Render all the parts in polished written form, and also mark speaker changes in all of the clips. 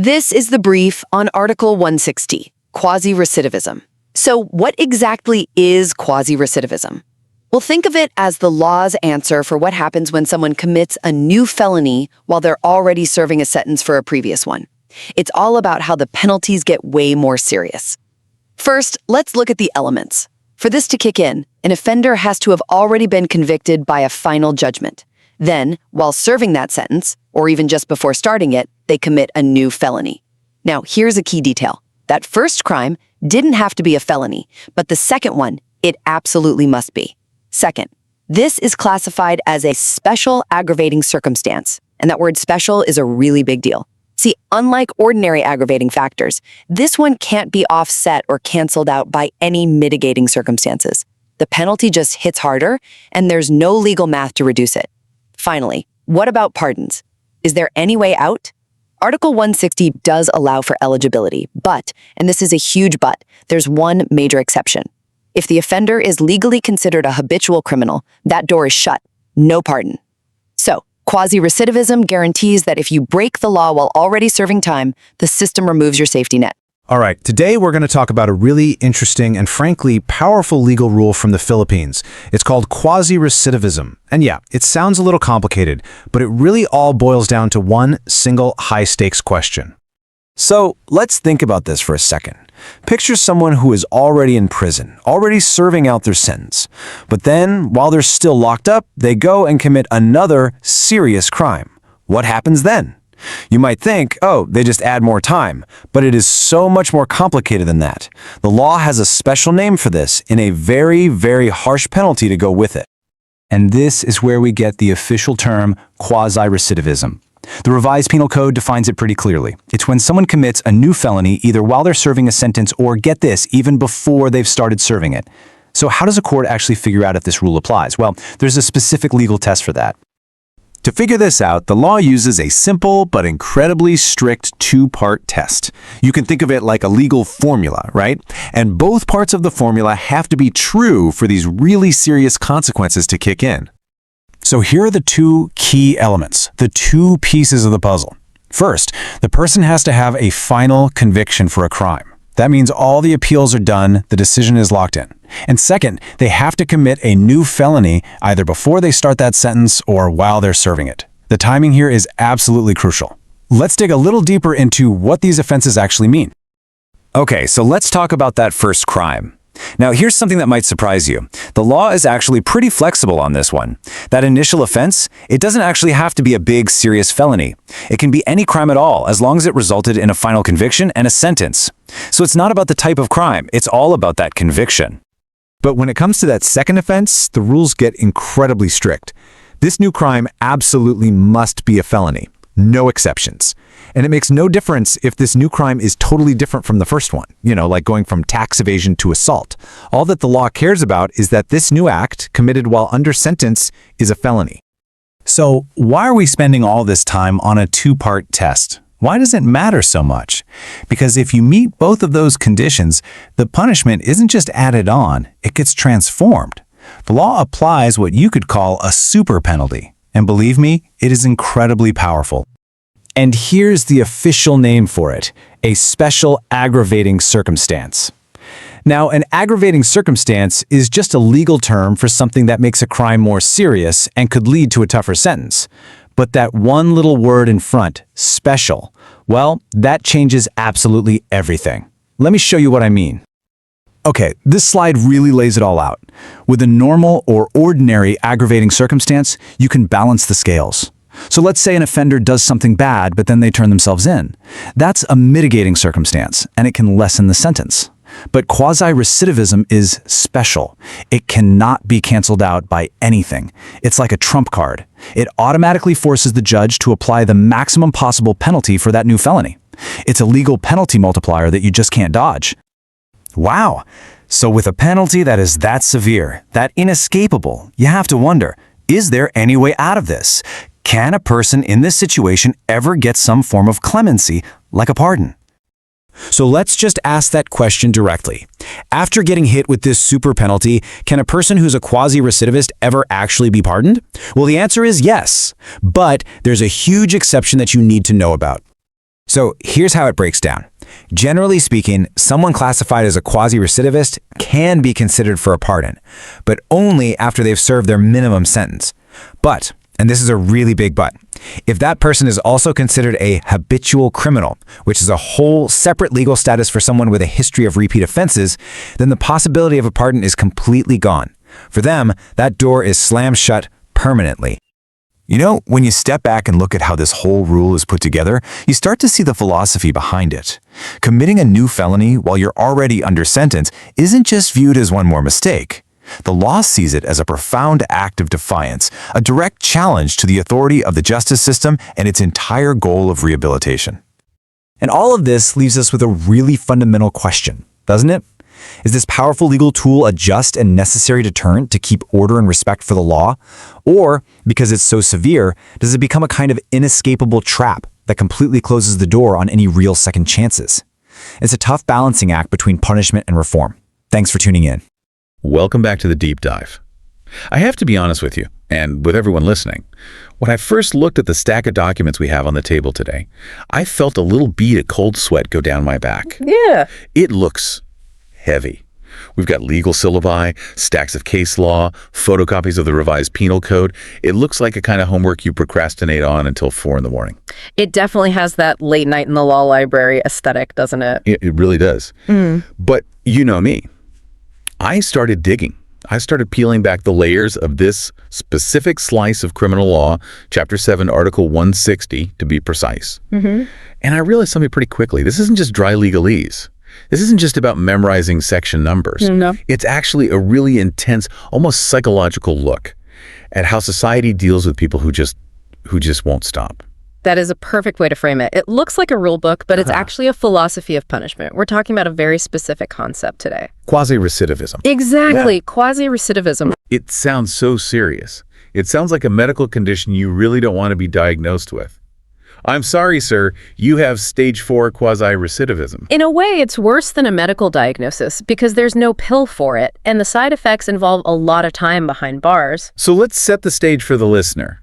Speaker 1: This is the brief on Article 160, Quasi Recidivism. So what exactly is quasi recidivism? Well, think of it as the law's answer for what happens when someone commits a new felony while they're already serving a sentence for a previous one. It's all about how the penalties get way more serious. First, let's look at the elements. For this to kick in, an offender has to have already been convicted by a final judgment. Then, while serving that sentence, or even just before starting it, they commit a new felony. Now, here's a key detail. That first crime didn't have to be a felony, but the second one, it absolutely must be. Second, this is classified as a special aggravating circumstance, and that word special is a really big deal. See, unlike ordinary aggravating factors, this one can't be offset or canceled out by any mitigating circumstances. The penalty just hits harder, and there's no legal math to reduce it. Finally, what about pardons? Is there any way out? Article 160 does allow for eligibility, but, and this is a huge but, there's one major exception. If the offender is legally considered a habitual criminal, that door is shut. No pardon. So, quasi-recidivism guarantees that if you break the law while already serving time, the system removes your safety net.
Speaker 2: All right, today we're going to talk about a really interesting and frankly powerful legal rule from the Philippines. It's called quasi recidivism. And yeah, it sounds a little complicated, but it really all boils down to one single high-stakes question.
Speaker 3: So let's think about this for a second. Picture someone who is already in prison, already serving out their sentence. But then, while they're still locked up, they go and commit another serious crime. What happens then? You might think, oh, they just add more time, but it is so much more complicated than that. The law has a special name for this and a very, very harsh penalty to go with it.
Speaker 4: And this is where we get the official term quasi-recidivism. The revised penal code defines it pretty clearly. It's when someone commits a new felony either while they're serving a sentence or, get this, even before they've started serving it. So how does a court actually figure out if this rule applies? Well, there's a specific legal test for that.
Speaker 5: To figure this out, the law uses a simple but incredibly strict two-part test. You can think of it like a legal formula, right? And both parts of the formula have to be true for these really serious consequences to kick in.
Speaker 2: So here are the two key elements, the two pieces of the puzzle. First, the person has to have a final conviction for a crime. That means all the appeals are done, the decision is locked in. And second, they have to commit a new felony either before they start that sentence or while they're serving it. The timing here is absolutely crucial. Let's dig a little deeper into what these offenses actually mean.
Speaker 3: Okay, so let's talk about that first crime. Now, here's something that might surprise you. The law is actually pretty flexible on this one. That initial offense, it doesn't actually have to be a big, serious felony. It can be any crime at all, as long as it resulted in a final conviction and a sentence. So it's not about the type of crime, it's all about that conviction.
Speaker 5: But when it comes to that second offense, the rules get incredibly strict. This new crime absolutely must be a felony. No exceptions. And it makes no difference if this new crime is totally different from the first one, like going from tax evasion to assault. All that the law cares about is that this new act, committed while under sentence, is a felony.
Speaker 2: So why are we spending all this time on a two-part test? Why does it matter so much? Because if you meet both of those conditions, the punishment isn't just added on, it gets transformed. The law applies what you could call a super penalty. And believe me, it is incredibly powerful. And here's the official name for it, a special aggravating circumstance. Now, an aggravating circumstance is just a legal term for something that makes a crime more serious and could lead to a tougher sentence. But that one little word in front, special, well, that changes absolutely everything. Let me show you what I mean. Okay, this slide really lays it all out. With a normal or ordinary aggravating circumstance, you can balance the scales. So let's say an offender does something bad, but then they turn themselves in. That's a mitigating circumstance, and it can lessen the sentence. But quasi-recidivism is special. It cannot be canceled out by anything. It's like a trump card. It automatically forces the judge to apply the maximum possible penalty for that new felony. It's a legal penalty multiplier that you just can't dodge. Wow! So with a penalty that is that severe, that inescapable, you have to wonder, is there any way out of this? Can a person in this situation ever get some form of clemency, like a pardon? So let's just ask that question directly. After getting hit with this super penalty, can a person who's a quasi-recidivist ever actually be pardoned? Well, the answer is yes, but there's a huge exception that you need to know about.
Speaker 3: So here's how it breaks down. Generally speaking, someone classified as a quasi-recidivist can be considered for a pardon, but only after they've served their minimum sentence. But, and this is a really big but, if that person is also considered a habitual criminal, which is a whole separate legal status for someone with a history of repeat offenses, then the possibility of a pardon is completely gone. For them, that door is slammed shut permanently.
Speaker 2: You know, when you step back and look at how this whole rule is put together, you start to see the philosophy behind it. Committing a new felony while you're already under sentence isn't just viewed as one more mistake. The law sees it as a profound act of defiance, a direct challenge to the authority of the justice system and its entire goal of rehabilitation.
Speaker 3: And all of this leaves us with a really fundamental question, doesn't it? Is this powerful legal tool a just and necessary deterrent to keep order and respect for the law? Or, because it's so severe, does it become a kind of inescapable trap that completely closes the door on any real second chances? It's a tough balancing act between punishment and reform. Thanks for tuning in.
Speaker 6: Welcome back to the deep dive. I have to be honest with you, and with everyone listening. When I first looked at the stack of documents we have on the table today, I felt a little bead of cold sweat go down my back.
Speaker 1: Yeah.
Speaker 6: It looks heavy. We've got legal syllabi, stacks of case law, photocopies of the revised penal code. It looks like a kind of homework you procrastinate on until 4 in the morning.
Speaker 1: It definitely has that late night in the law library aesthetic, doesn't it?
Speaker 6: It really does. But you know me. I started digging. I started peeling back the layers of this specific slice of criminal law, Chapter 7, Article 160, to be precise. And I realized something pretty quickly. This isn't just dry legalese. This isn't just about memorizing section numbers.
Speaker 1: No.
Speaker 6: It's actually a really intense, almost psychological look at how society deals with people who just won't stop.
Speaker 1: That is a perfect way to frame it. It looks like a rule book, but it's actually a philosophy of punishment. We're talking about a very specific concept today.
Speaker 6: Quasi recidivism.
Speaker 1: Exactly. Quasi recidivism.
Speaker 6: It sounds so serious. It sounds like a medical condition you really don't want to be diagnosed with. I'm sorry, sir, you have stage 4 quasi-recidivism.
Speaker 1: In a way, it's worse than a medical diagnosis because there's no pill for it, and the side effects involve a lot of time behind bars.
Speaker 6: So let's set the stage for the listener.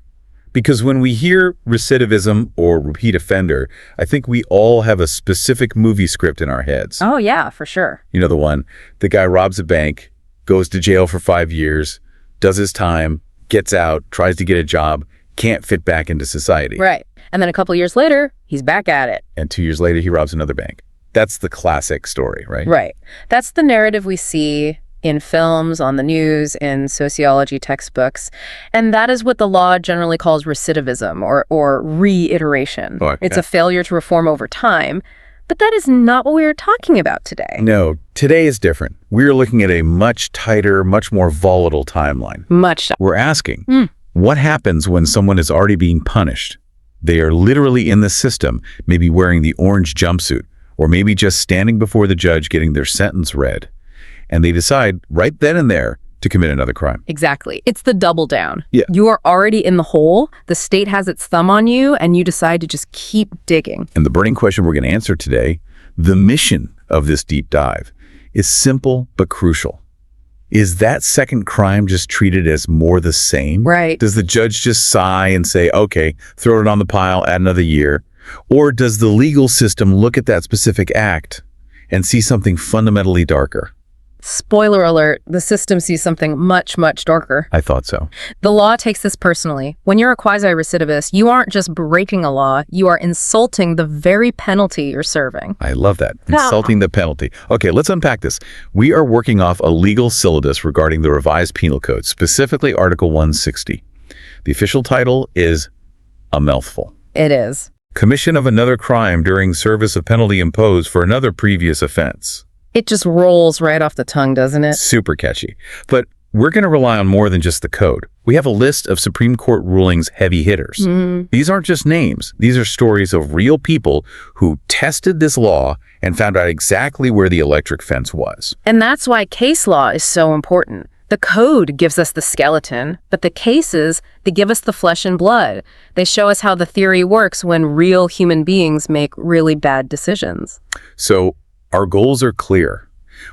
Speaker 6: Because when we hear recidivism or repeat offender, I think we all have a specific movie script in our heads.
Speaker 1: Oh, yeah, for sure.
Speaker 6: You know the one, the guy robs a bank, goes to jail for 5 years, does his time, gets out, tries to get a job, can't fit back into society.
Speaker 1: Right. And then a couple years later, he's back at it.
Speaker 6: And 2 years later, he robs another bank. That's the classic story, right?
Speaker 1: Right. That's the narrative we see in films, on the news, in sociology textbooks. And that is what the law generally calls recidivism or reiteration.
Speaker 6: Oh, okay.
Speaker 1: It's a failure to reform over time. But that is not what we are talking about today.
Speaker 6: No, today is different. We're looking at a much tighter, much more volatile timeline.
Speaker 1: Much.
Speaker 6: We're asking, what happens when someone is already being punished? They are literally in the system, maybe wearing the orange jumpsuit, or maybe just standing before the judge getting their sentence read. And they decide right then and there to commit another crime.
Speaker 1: Exactly. It's the double down.
Speaker 6: Yeah.
Speaker 1: You are already in the hole, the state has its thumb on you, and you decide to just keep digging.
Speaker 6: And the burning question we're going to answer today, the mission of this deep dive, is simple but crucial. Is that second crime just treated as more the same?
Speaker 1: Right.
Speaker 6: Does the judge just sigh and say, okay, throw it on the pile, add another year? Or does the legal system look at that specific act and see something fundamentally darker?
Speaker 1: Spoiler alert, the system sees something much, much darker.
Speaker 6: I thought so.
Speaker 1: The law takes this personally. When you're a quasi-recidivist, you aren't just breaking a law, you are insulting the very penalty you're serving.
Speaker 6: I love that. Insulting the penalty. Okay, let's unpack this. We are working off a legal syllabus regarding the revised penal code, specifically Article 160. The official title is a mouthful.
Speaker 1: It is.
Speaker 6: Commission of another crime during service of penalty imposed for another previous offense.
Speaker 1: It just rolls right off the tongue, doesn't it?
Speaker 6: Super catchy. But we're going to rely on more than just the code. We have a list of Supreme Court rulings heavy hitters. These aren't just names. These are stories of real people who tested this law and found out exactly where the electric fence was.
Speaker 1: And that's why case law is so important. The code gives us the skeleton, but the cases, they give us the flesh and blood. They show us how the theory works when real human beings make really bad decisions.
Speaker 6: So our goals are clear.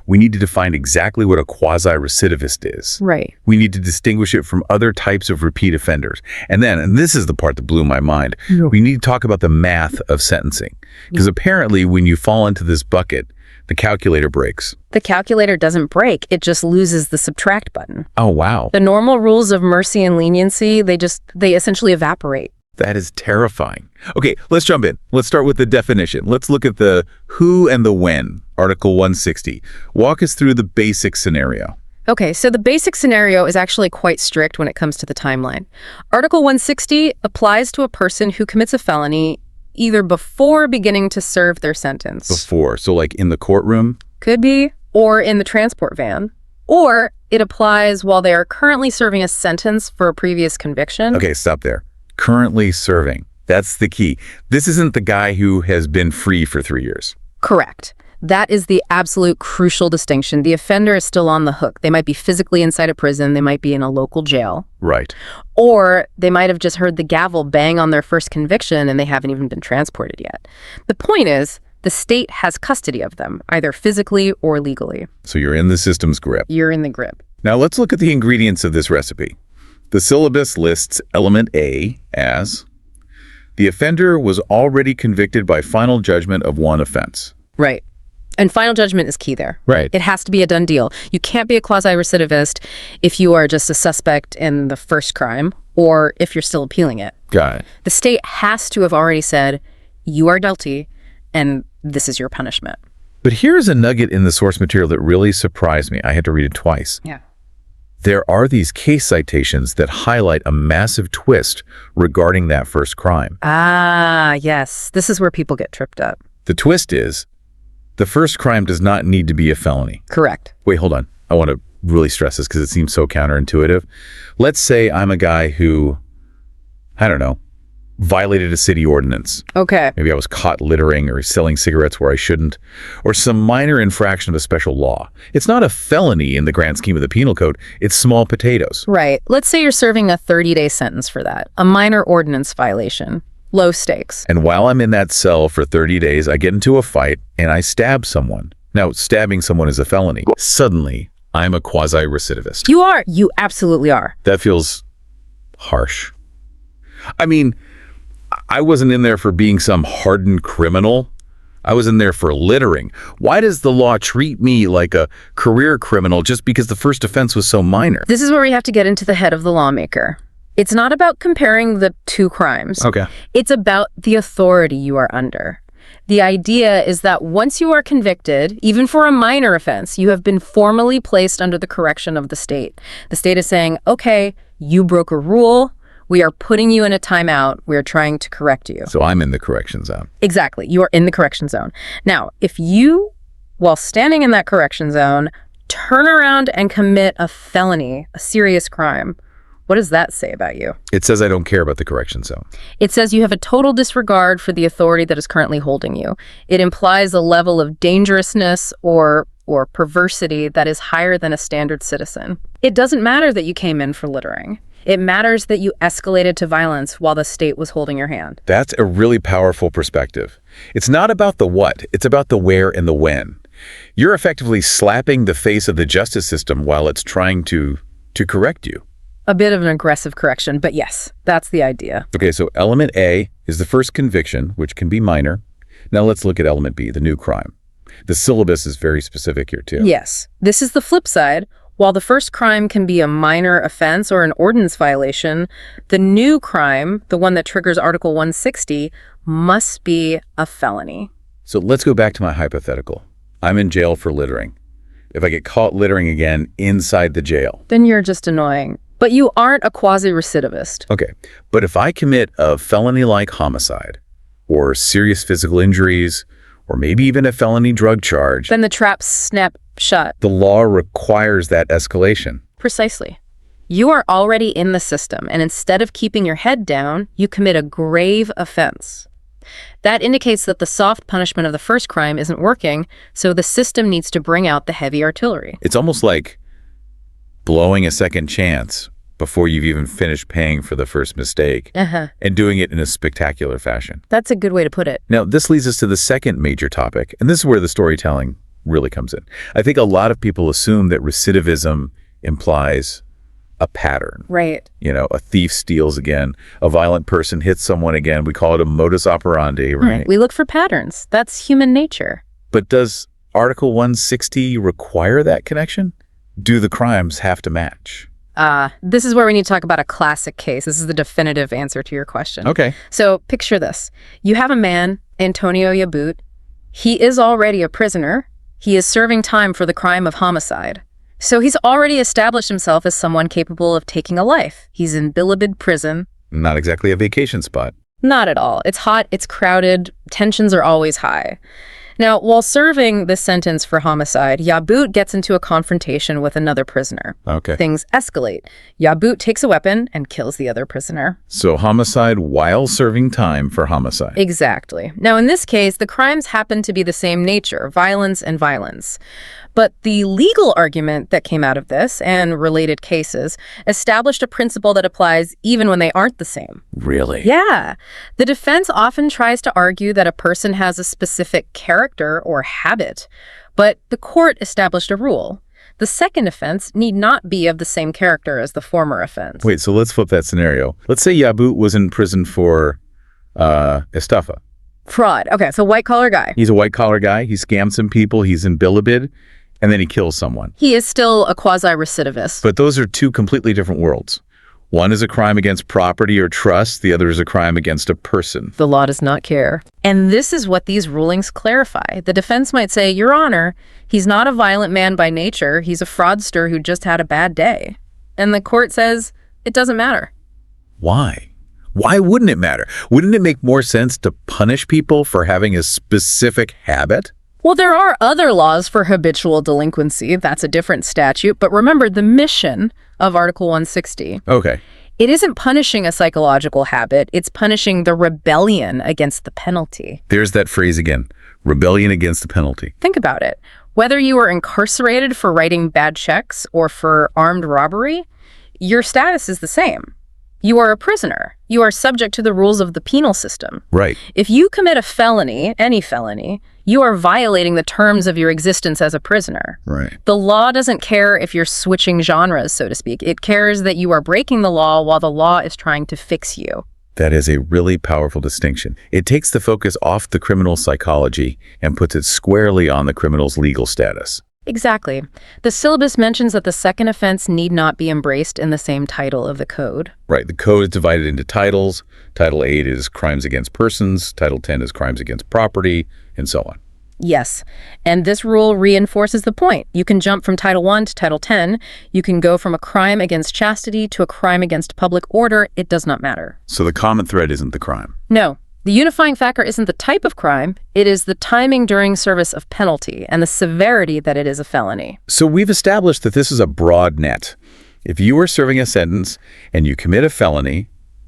Speaker 6: We need to define exactly what a quasi-recidivist is.
Speaker 1: Right.
Speaker 6: We need to distinguish it from other types of repeat offenders. And then, and this is the part that blew my mind, we need to talk about the math of sentencing. Because apparently when you fall into this bucket, the calculator breaks.
Speaker 1: The calculator doesn't break. It just loses the subtract button.
Speaker 6: Oh, wow.
Speaker 1: The normal rules of mercy and leniency, they essentially evaporate.
Speaker 6: That is terrifying. Okay, let's jump in. Let's start with the definition. Let's look at the who and the when, Article 160. Walk us through the basic scenario.
Speaker 1: Okay, so the basic scenario is actually quite strict when it comes to the timeline. Article 160 applies to a person who commits a felony either before beginning to serve their sentence.
Speaker 6: Before, so like in the courtroom?
Speaker 1: Could be, or in the transport van. Or it applies while they are currently serving a sentence for a previous conviction.
Speaker 6: Okay, stop there. Currently serving. That's the key. This isn't the guy who has been free for 3 years.
Speaker 1: Correct. That is the absolute crucial distinction. The offender is still on the hook. They might be physically inside a prison. They might be in a local jail.
Speaker 6: Right.
Speaker 1: Or they might have just heard the gavel bang on their first conviction and they haven't even been transported yet. The point is, the state has custody of them, either physically or legally.
Speaker 6: So you're in the system's grip.
Speaker 1: You're in the grip.
Speaker 6: Now let's look at the ingredients of this recipe. The syllabus lists element A as the offender was already convicted by final judgment of one offense.
Speaker 1: Right. And final judgment is key there.
Speaker 6: Right.
Speaker 1: It has to be a done deal. You can't be a quasi-recidivist if you are just a suspect in the first crime or if you're still appealing it.
Speaker 6: Got it.
Speaker 1: The state has to have already said, you are guilty and this is your punishment.
Speaker 6: But here's a nugget in the source material that really surprised me. I had to read it twice.
Speaker 1: Yeah.
Speaker 6: There are these case citations that highlight a massive twist regarding that first crime.
Speaker 1: Ah, yes. This is where people get tripped up.
Speaker 6: The twist is, the first crime does not need to be a felony.
Speaker 1: Correct.
Speaker 6: Wait, hold on. I want to really stress this because it seems so counterintuitive. Let's say I'm a guy who, I don't know, violated a city ordinance.
Speaker 1: Okay.
Speaker 6: Maybe I was caught littering or selling cigarettes where I shouldn't, or some minor infraction of a special law. It's not a felony in the grand scheme of the penal code. It's small potatoes.
Speaker 1: Right. Let's say you're serving a 30-day sentence for that, a minor ordinance violation, low stakes.
Speaker 6: And while I'm in that cell for 30 days, I get into a fight and I stab someone. Now, stabbing someone is a felony. Suddenly, I'm a quasi-recidivist.
Speaker 1: You are. You absolutely are.
Speaker 6: That feels harsh. I mean, I wasn't in there for being some hardened criminal. I was in there for littering. Why does the law treat me like a career criminal just because the first offense was so minor?
Speaker 1: This is where we have to get into the head of the lawmaker. It's not about comparing the two crimes.
Speaker 6: Okay.
Speaker 1: It's about the authority you are under. The idea is that once you are convicted, even for a minor offense, you have been formally placed under the correction of the state. The state is saying, okay, you broke a rule. We are putting you in a timeout. We are trying to correct you.
Speaker 6: So I'm in the correction zone.
Speaker 1: Exactly. You are in the correction zone. Now, if you, while standing in that correction zone, turn around and commit a felony, a serious crime, what does that say about you?
Speaker 6: It says I don't care about the correction zone.
Speaker 1: It says you have a total disregard for the authority that is currently holding you. It implies a level of dangerousness or perversity that is higher than a standard citizen. It doesn't matter that you came in for littering. It matters that you escalated to violence while the state was holding your hand.
Speaker 6: That's a really powerful perspective. It's not about the what, it's about the where and the when. You're effectively slapping the face of the justice system while it's trying to correct you.
Speaker 1: A bit of an aggressive correction, but yes, that's the idea.
Speaker 6: Okay, so element A is the first conviction, which can be minor. Now let's look at element B, the new crime. The syllabus is very specific here too.
Speaker 1: Yes, this is the flip side. While the first crime can be a minor offense or an ordinance violation, the new crime, the one that triggers Article 160, must be a felony.
Speaker 6: So let's go back to my hypothetical. I'm in jail for littering. If I get caught littering again inside the jail.
Speaker 1: Then you're just annoying. But you aren't a quasi-recidivist.
Speaker 6: Okay, but if I commit a felony-like homicide, or serious physical injuries, or maybe even a felony drug charge,
Speaker 1: Then the traps snap shut.
Speaker 6: the law requires that escalation.
Speaker 1: Precisely. You are already in the system, and instead of keeping your head down, you commit a grave offense. That indicates that the soft punishment of the first crime isn't working, so the system needs to bring out the heavy artillery.
Speaker 6: It's almost like blowing a second chance before you've even finished paying for the first mistake, and doing it in a spectacular fashion.
Speaker 1: That's a good way to put it.
Speaker 6: Now, this leads us to the second major topic, and this is where the storytelling really comes in. I think a lot of people assume that recidivism implies a pattern.
Speaker 7: Right.
Speaker 6: You know, a thief steals again, a violent person hits someone again. We call it a modus operandi, right?
Speaker 7: We look for patterns. That's human nature.
Speaker 6: But does Article 160 require that connection? Do the crimes have to match?
Speaker 7: This is where we need to talk about a classic case. This is the definitive answer to your question.
Speaker 6: Okay.
Speaker 7: So picture this. You have a man, Antonio Yabut. He is already a prisoner. He is serving time for the crime of homicide. So he's already established himself as someone capable of taking a life. He's in Bilibid prison.
Speaker 6: Not exactly a vacation spot.
Speaker 7: Not at all. It's hot, it's crowded, tensions are always high. Now, while serving this sentence for homicide, Yabut gets into a confrontation with another prisoner.
Speaker 6: Okay.
Speaker 7: Things escalate. Yabut takes a weapon and kills the other prisoner.
Speaker 6: So homicide while serving time for homicide.
Speaker 7: Exactly. Now, in this case, the crimes happen to be the same nature, violence and violence. But the legal argument that came out of this and related cases established a principle that applies even when they aren't the same.
Speaker 6: Really?
Speaker 7: Yeah. The defense often tries to argue that a person has a specific character or habit, but the court established a rule. The second offense need not be of the same character as the former offense.
Speaker 6: Wait, so let's flip that scenario. Let's say Yabut was in prison for estafa.
Speaker 7: Fraud. Okay, so white-collar guy.
Speaker 6: He's a white-collar guy. He scams some people. He's in Bilibid. And then he kills someone.
Speaker 7: He is still a quasi-recidivist.
Speaker 6: But those are two completely different worlds. One is a crime against property or trust. The other is a crime against a person.
Speaker 7: The law does not care. And this is what these rulings clarify. The defense might say, Your Honor, he's not a violent man by nature. He's a fraudster who just had a bad day. And the court says, it doesn't matter.
Speaker 6: Why? Why wouldn't it matter? Wouldn't it make more sense to punish people for having a specific habit?
Speaker 7: Well, there are other laws for habitual delinquency. That's a different statute. But remember the mission of Article 160.
Speaker 6: Okay.
Speaker 7: It isn't punishing a psychological habit. It's punishing the rebellion against the penalty.
Speaker 6: There's that phrase again. Rebellion against the penalty.
Speaker 7: Think about it. Whether you were incarcerated for writing bad checks or for armed robbery, your status is the same. You are a prisoner. You are subject to the rules of the penal system.
Speaker 6: Right.
Speaker 7: If you commit a felony, any felony, you are violating the terms of your existence as a prisoner.
Speaker 6: Right.
Speaker 7: The law doesn't care if you're switching genres, so to speak. It cares that you are breaking the law while the law is trying to fix you.
Speaker 6: That is a really powerful distinction. It takes the focus off the criminal's psychology and puts it squarely on the criminal's legal status.
Speaker 7: Exactly. The syllabus mentions that the second offense need not be embraced in the same title of the code.
Speaker 6: Right. The code is divided into titles. Title 8 is crimes against persons. Title 10 is crimes against property, and so on.
Speaker 7: Yes. And this rule reinforces the point. You can jump from Title 1 to Title 10. You can go from a crime against chastity to a crime against public order. It does not matter.
Speaker 6: So the common thread isn't the crime.
Speaker 7: No. The unifying factor isn't the type of crime. It is the timing during service of penalty and the severity that it is a felony.
Speaker 6: So we've established that this is a broad net. If you are serving a sentence and you commit a felony,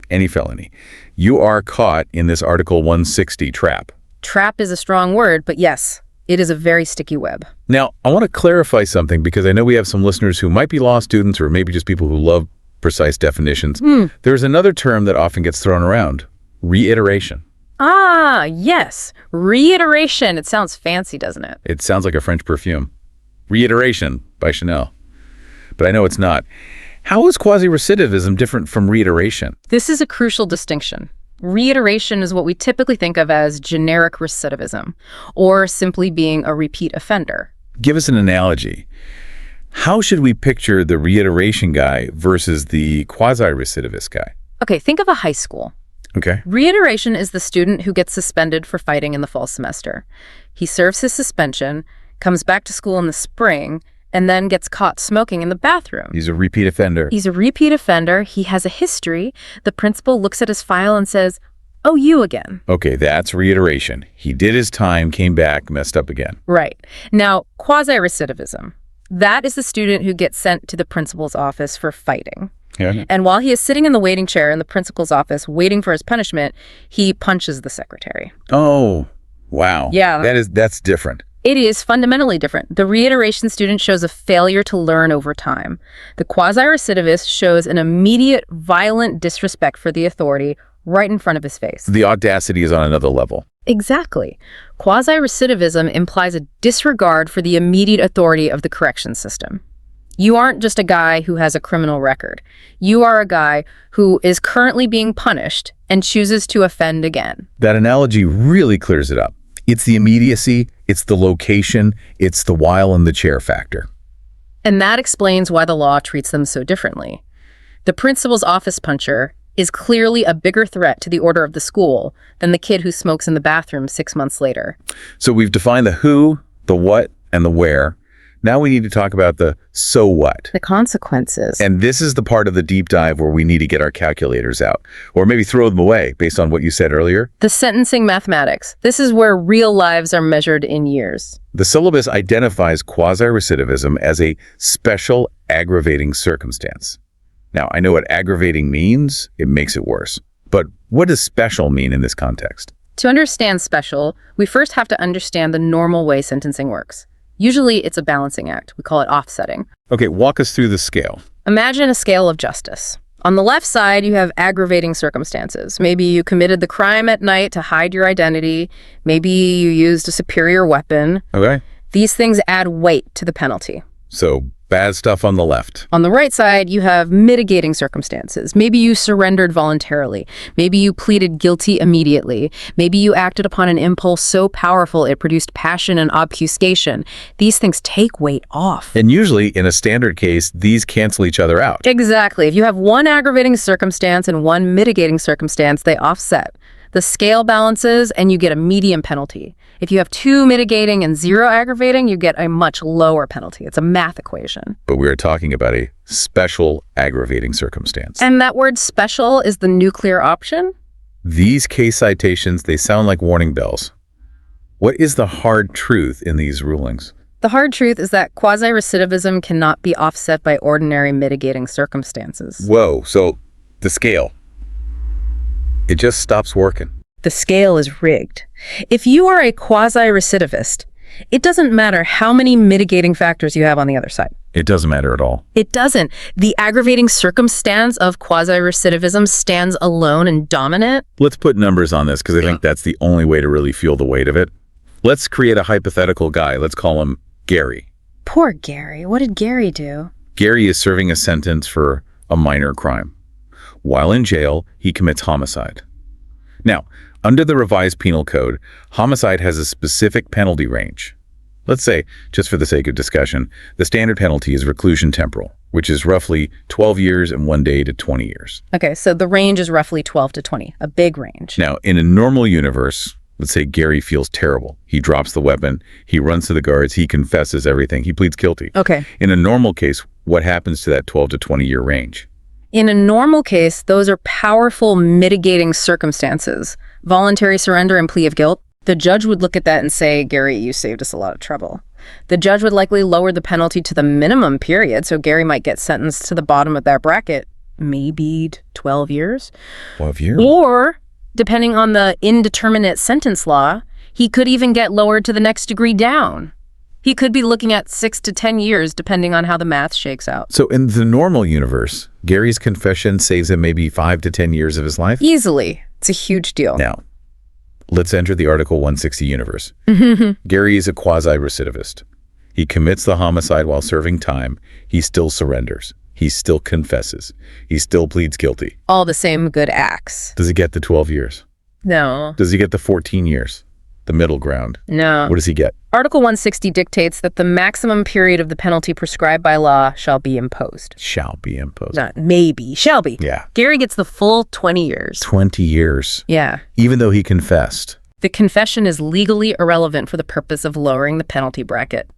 Speaker 6: any felony, you are caught in this Article 160 trap.
Speaker 7: Trap is a strong word, but yes, it is a very sticky web.
Speaker 6: Now, I want to clarify something because I know we have some listeners who might be law students or maybe just people who love precise definitions. There's another term that often gets thrown around, reiteration.
Speaker 7: Ah, yes. Reiteration. It sounds fancy, doesn't it?
Speaker 6: It sounds like a French perfume. Reiteration by Chanel. But I know it's not. How is quasi-recidivism different from reiteration?
Speaker 7: This is a crucial distinction. Reiteration is what we typically think of as generic recidivism, or simply being a repeat offender.
Speaker 6: Give us an analogy. How should we picture the reiteration guy versus the quasi-recidivist guy?
Speaker 7: Okay, think of a high school.
Speaker 6: Okay.
Speaker 7: Reiteration is the student who gets suspended for fighting in the fall semester. He serves his suspension, comes back to school in the spring, and then gets caught smoking in the bathroom.
Speaker 6: He's a repeat offender.
Speaker 7: He's a repeat offender. He has a history. The principal looks at his file and says, "Oh, you again."
Speaker 6: Okay, that's reiteration. He did his time, came back, messed up again.
Speaker 7: Right. Now, quasi-recidivism. That is the student who gets sent to the principal's office for fighting.
Speaker 6: Yeah.
Speaker 7: And while he is sitting in the waiting chair in the principal's office waiting for his punishment, he punches the secretary.
Speaker 6: Oh, wow.
Speaker 7: Yeah.
Speaker 6: That's different.
Speaker 7: It is fundamentally different. The reiteration student shows a failure to learn over time. The quasi-recidivist shows an immediate, violent disrespect for the authority right in front of his face.
Speaker 6: The audacity is on another level.
Speaker 7: Exactly. Quasi-recidivism implies a disregard for the immediate authority of the correction system. You aren't just a guy who has a criminal record. You are a guy who is currently being punished and chooses to offend again.
Speaker 6: That analogy really clears it up. It's the immediacy, it's the location, it's the while in the chair factor.
Speaker 7: And that explains why the law treats them so differently. The principal's office puncher is clearly a bigger threat to the order of the school than the kid who smokes in the bathroom 6 months later.
Speaker 6: So we've defined the who, the what, and the where. Now we need to talk about the so what.
Speaker 7: The consequences.
Speaker 6: And this is the part of the deep dive where we need to get our calculators out, or maybe throw them away based on what you said earlier.
Speaker 7: The sentencing mathematics. This is where real lives are measured in years.
Speaker 6: The syllabus identifies quasi-recidivism as a special aggravating circumstance. Now, I know what aggravating means. It makes it worse. But what does special mean in this context?
Speaker 7: To understand special, we first have to understand the normal way sentencing works. Usually, it's a balancing act. We call it offsetting.
Speaker 6: Okay, walk us through the scale.
Speaker 7: Imagine a scale of justice. On the left side, you have aggravating circumstances. Maybe you committed the crime at night to hide your identity. Maybe you used a superior weapon.
Speaker 6: Okay.
Speaker 7: These things add weight to the penalty.
Speaker 6: So, bad stuff on the left.
Speaker 7: On the right side, you have mitigating circumstances. Maybe you surrendered voluntarily. Maybe you pleaded guilty immediately. Maybe you acted upon an impulse so powerful it produced passion and obfuscation. These things take weight off.
Speaker 6: And usually, in a standard case, these cancel each other out.
Speaker 7: Exactly. If you have one aggravating circumstance and one mitigating circumstance, they offset. The scale balances and you get a medium penalty. If you have 2 mitigating and 0 aggravating, you get a much lower penalty. It's a math equation.
Speaker 6: But we are talking about a special aggravating circumstance.
Speaker 7: And that word special is the nuclear option?
Speaker 6: These case citations, they sound like warning bells. What is the hard truth in these rulings?
Speaker 7: The hard truth is that quasi-recidivism cannot be offset by ordinary mitigating circumstances.
Speaker 6: Whoa, so the scale, it just stops working.
Speaker 7: The scale is rigged. If you are a quasi-recidivist, it doesn't matter how many mitigating factors you have on the other side.
Speaker 6: It doesn't matter at all.
Speaker 7: It doesn't. The aggravating circumstance of quasi-recidivism stands alone and dominant.
Speaker 6: Let's put numbers on this because I think that's the only way to really feel the weight of it. Let's create a hypothetical guy. Let's call him Gary.
Speaker 7: Poor Gary. What did Gary do?
Speaker 6: Gary is serving a sentence for a minor crime. While in jail, he commits homicide. Now, under the revised penal code, homicide has a specific penalty range. Let's say, just for the sake of discussion, the standard penalty is reclusion temporal, which is roughly 12 years and 1 day to 20 years.
Speaker 7: Okay, so the range is roughly 12 to 20, a big range.
Speaker 6: Now, in a normal universe, let's say Gary feels terrible. He drops the weapon, he runs to the guards, he confesses everything, he pleads guilty.
Speaker 7: Okay.
Speaker 6: In a normal case, what happens to that 12 to 20 year range?
Speaker 7: In a normal case, those are powerful mitigating circumstances. Voluntary surrender and plea of guilt. The judge would look at that and say, Gary, you saved us a lot of trouble. The judge would likely lower the penalty to the minimum period, so Gary might get sentenced to the bottom of that bracket, maybe 12 years.
Speaker 6: 12 years?
Speaker 7: Or, depending on the indeterminate sentence law, he could even get lowered to the next degree down. He could be looking at 6 to 10 years, depending on how the math shakes out.
Speaker 6: So in the normal universe, Gary's confession saves him maybe 5 to 10 years of his life?
Speaker 7: Easily. It's a huge deal.
Speaker 6: Now, let's enter the Article 160 universe. Gary is a quasi-recidivist. He commits the homicide while serving time. He still surrenders. He still confesses. He still pleads guilty.
Speaker 7: All the same good acts.
Speaker 6: Does he get the 12 years?
Speaker 7: No.
Speaker 6: Does he get the 14 years? The middle ground?
Speaker 7: No.
Speaker 6: What does he get?
Speaker 7: Article 160 dictates that the maximum period of the penalty prescribed by law shall be imposed.
Speaker 6: Shall be imposed.
Speaker 7: Not maybe, shall be.
Speaker 6: Yeah.
Speaker 7: Gary gets the full 20 years.
Speaker 6: 20 years.
Speaker 7: Yeah.
Speaker 6: Even though he confessed.
Speaker 7: The confession is legally irrelevant for the purpose of lowering the penalty bracket.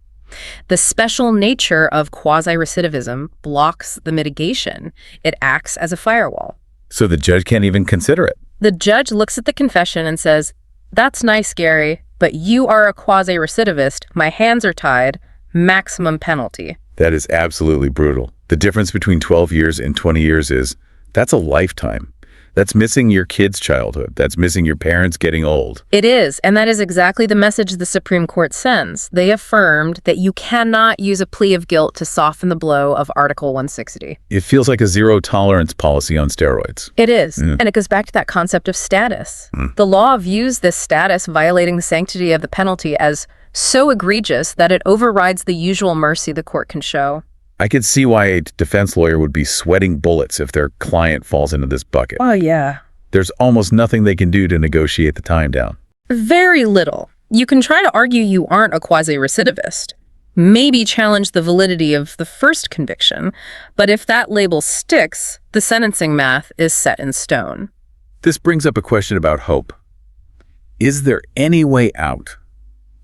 Speaker 7: The special nature of quasi-recidivism blocks the mitigation. It acts as a firewall.
Speaker 6: So the judge can't even consider it.
Speaker 7: The judge looks at the confession and says, "That's nice, Gary, but you are a quasi-recidivist. My hands are tied. Maximum penalty."
Speaker 6: That is absolutely brutal. The difference between 12 years and 20 years is, that's a lifetime. That's missing your kid's childhood. That's missing your parents getting old.
Speaker 7: It is, and that is exactly the message the Supreme Court sends. They affirmed that you cannot use a plea of guilt to soften the blow of Article 160.
Speaker 6: It feels like a zero-tolerance policy on steroids.
Speaker 7: It is, and it goes back to that concept of status. The law views this status violating the sanctity of the penalty as so egregious that it overrides the usual mercy the court can show.
Speaker 6: I could see why a defense lawyer would be sweating bullets if their client falls into this bucket.
Speaker 7: Oh, yeah.
Speaker 6: There's almost nothing they can do to negotiate the time down.
Speaker 7: Very little. You can try to argue you aren't a quasi-recidivist. Maybe challenge the validity of the first conviction, but if that label sticks, the sentencing math is set in stone.
Speaker 6: This brings up a question about hope. Is there any way out?